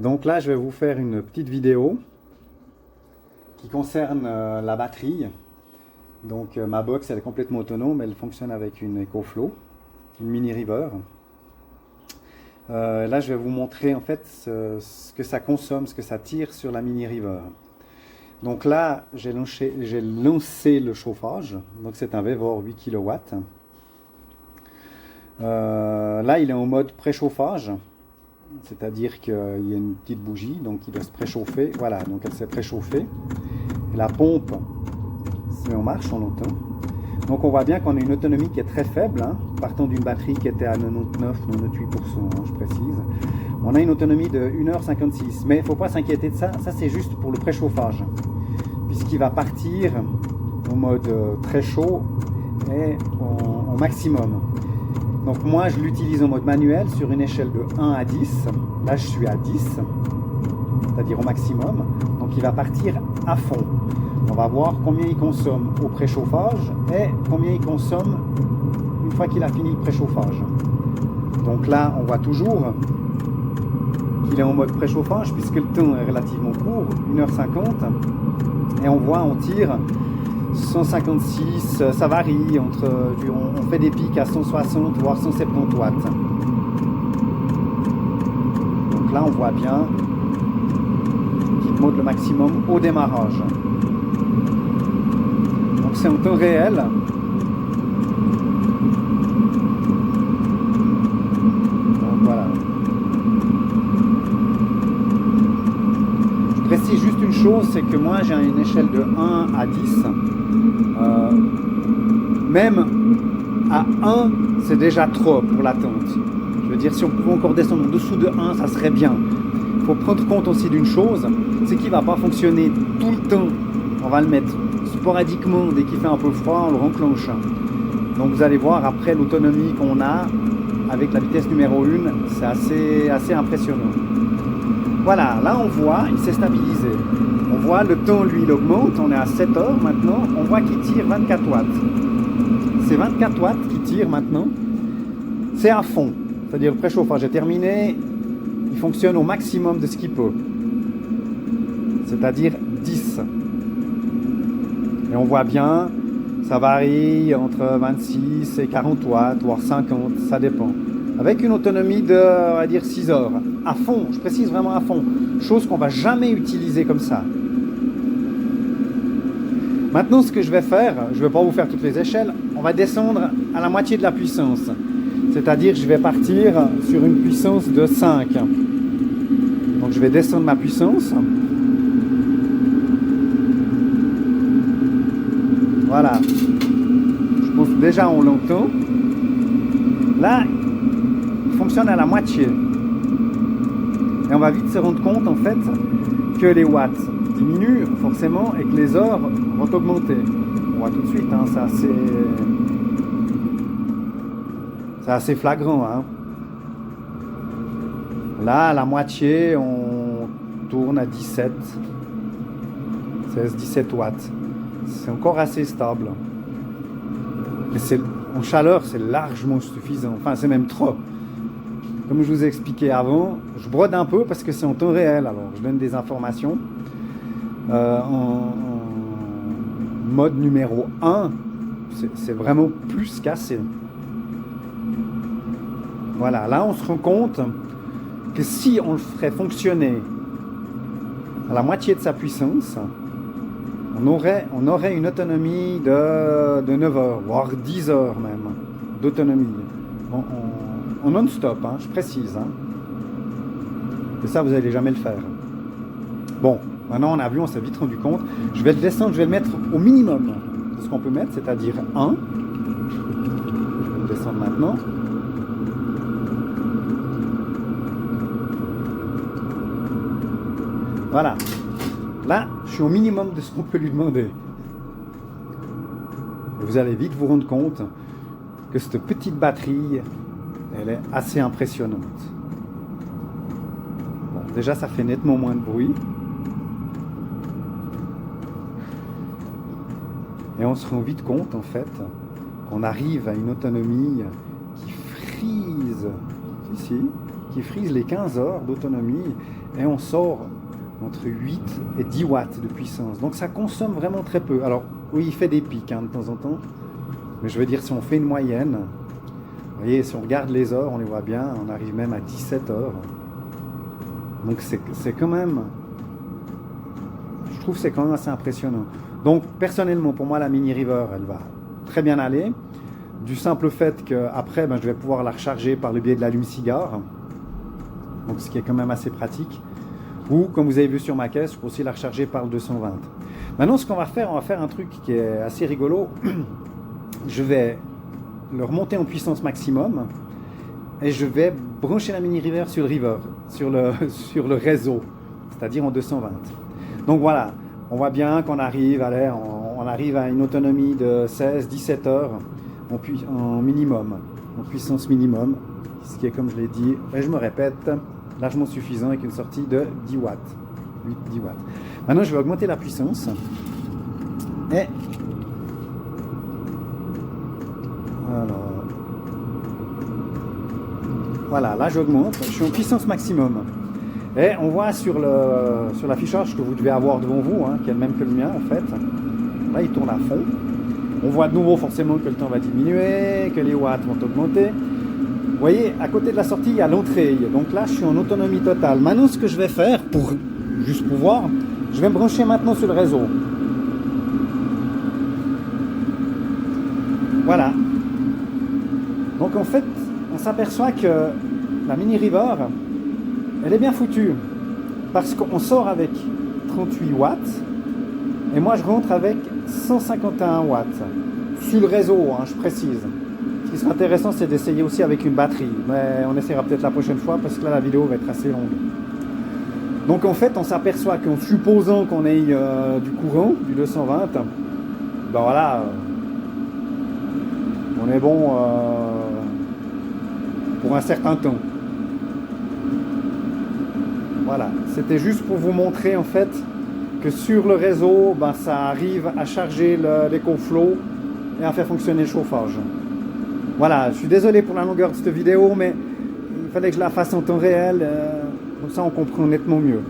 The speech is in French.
Donc là, je vais vous faire une petite vidéo qui concerne la batterie. Donc ma box, elle est complètement autonome, elle fonctionne avec une EcoFlow, une Mini River. Là, je vais vous montrer en fait ce que ça consomme, ce que ça tire sur la Mini River. Donc là, j'ai lancé le chauffage, donc c'est un Vevor 8 kW. Là, il est en mode préchauffage, c'est-à-dire qu'il y a une petite bougie, donc il doit se préchauffer. Voilà, donc elle s'est préchauffée. Et la pompe se met en marche, on l'entend. Donc on voit bien qu'on a une autonomie qui est très faible, hein, partant d'une batterie qui était à 99-98%, hein, je précise. On a une autonomie de 1h56, mais il ne faut pas s'inquiéter de ça, ça c'est juste pour le préchauffage, puisqu'il va partir en mode très chaud et en maximum. Donc moi je l'utilise en mode manuel sur une échelle de 1 à 10, là je suis à 10, c'est-à-dire au maximum, donc il va partir à fond. On va voir combien il consomme au préchauffage et combien il consomme une fois qu'il a fini le préchauffage. Donc là, on voit toujours qu'il est en mode préchauffage puisque le temps est relativement court, 1h50. Et on voit, on tire 156, ça varie, on fait des pics à 160 voire 170 watts. Donc là, on voit bien qu'il monte le maximum au démarrage. Donc c'est en temps réel. Donc voilà. Je précise juste une chose, c'est que moi j'ai une échelle de 1 à 10. Même à 1, c'est déjà trop pour l'attente. Je veux dire, si on pouvait encore descendre en dessous de 1, ça serait bien. Il faut prendre compte aussi d'une chose, c'est qu'il ne va pas fonctionner tout le temps. On va le mettre sporadiquement, dès qu'il fait un peu froid, on le renclenche. Donc vous allez voir après l'autonomie qu'on a avec la vitesse numéro 1, c'est assez impressionnant. Voilà, là on voit, il s'est stabilisé. On voit le temps, lui, il augmente, on est à 7 heures maintenant, on voit qu'il tire 24 watts. C'est 24 watts qui tire maintenant, c'est à fond. C'est-à-dire le préchauffage est terminé, il fonctionne au maximum de ce qu'il peut. C'est-à-dire 10. Et on voit bien, ça varie entre 26 et 40 watts, voire 50, ça dépend. Avec une autonomie de, on va dire, 6 heures. À fond, je précise vraiment à fond. Chose qu'on ne va jamais utiliser comme ça. Maintenant, ce que je vais faire, je ne vais pas vous faire toutes les échelles, on va descendre à la moitié de la puissance. C'est-à-dire, je vais partir sur une puissance de 5. Donc, je vais descendre ma puissance. Voilà, je pense que déjà on l'entend. Là, il fonctionne à la moitié. Et on va vite se rendre compte en fait que les watts diminuent forcément et que les heures vont augmenter. On voit tout de suite, hein, c'est assez flagrant. Hein. Là, à la moitié, on tourne à 17, 16-17 watts. C'est encore assez stable. Mais en chaleur, c'est largement suffisant. Enfin, c'est même trop. Comme je vous ai expliqué avant, je brode un peu parce que c'est en temps réel. Alors, je donne des informations. En mode numéro 1, c'est vraiment plus qu'assez. Voilà, là, on se rend compte que si on le ferait fonctionner à la moitié de sa puissance, on aurait une autonomie de 9 heures, voire 10 heures même, d'autonomie. En non-stop, hein, je précise. Hein. Et ça, vous n'allez jamais le faire. Bon, maintenant on a vu, on s'est vite rendu compte. Je vais le descendre, je vais le mettre au minimum de ce qu'on peut mettre, c'est-à-dire 1. Je vais le descendre maintenant. Voilà. Là, je suis au minimum de ce qu'on peut lui demander. Et vous allez vite vous rendre compte que cette petite batterie, elle est assez impressionnante. Bon, déjà, ça fait nettement moins de bruit. Et on se rend vite compte, en fait, qu'on arrive à une autonomie qui frise ici. qui frise les 15 heures d'autonomie et on sort entre 8 et 10 watts de puissance. Donc ça consomme vraiment très peu. Alors oui, il fait des pics hein, de temps en temps, mais je veux dire si on fait une moyenne, vous voyez, si on regarde les heures, on les voit bien, on arrive même à 17 heures. Donc c'est quand même, je trouve que c'est quand même assez impressionnant. Donc personnellement, pour moi, la Mini River, elle va très bien aller. Du simple fait qu'après, je vais pouvoir la recharger par le biais de l'allume-cigare. Donc ce qui est quand même assez pratique. Ou, comme vous avez vu sur ma caisse, je peux aussi la recharger par le 220. Maintenant, ce qu'on va faire, on va faire un truc qui est assez rigolo. Je vais le remonter en puissance maximum et je vais brancher la Mini River sur le réseau, c'est-à-dire en 220. Donc voilà, on voit bien qu'on arrive, on arrive à une autonomie de 16-17 heures en minimum, en puissance minimum, ce qui est, comme je l'ai dit, et je me répète, largement suffisant avec une sortie de 10 watts. 8-10 watts. Maintenant, je vais augmenter la puissance. Et alors, voilà, là j'augmente, je suis en puissance maximum. Et on voit sur l'affichage que vous devez avoir devant vous, hein, qui est le même que le mien en fait. Là, il tourne à fond. On voit de nouveau forcément que le temps va diminuer, que les watts vont augmenter. Vous voyez, à côté de la sortie, il y a l'entrée. Donc là, je suis en autonomie totale. Maintenant, ce que je vais faire, juste pour voir, je vais me brancher maintenant sur le réseau. Voilà. Donc en fait, on s'aperçoit que la Mini River, elle est bien foutue. Parce qu'on sort avec 38 watts. Et moi, je rentre avec 151 watts. Sur le réseau, hein, je précise. Ce qui serait intéressant, c'est d'essayer aussi avec une batterie. Mais on essaiera peut-être la prochaine fois parce que là, la vidéo va être assez longue. Donc en fait, on s'aperçoit qu'en supposant qu'on ait du courant, du 220, ben voilà, on est bon pour un certain temps. Voilà, c'était juste pour vous montrer en fait que sur le réseau, ça arrive à charger l'EcoFlow et à faire fonctionner le chauffage. Voilà, je suis désolé pour la longueur de cette vidéo, mais il fallait que je la fasse en temps réel, comme ça on comprend nettement mieux.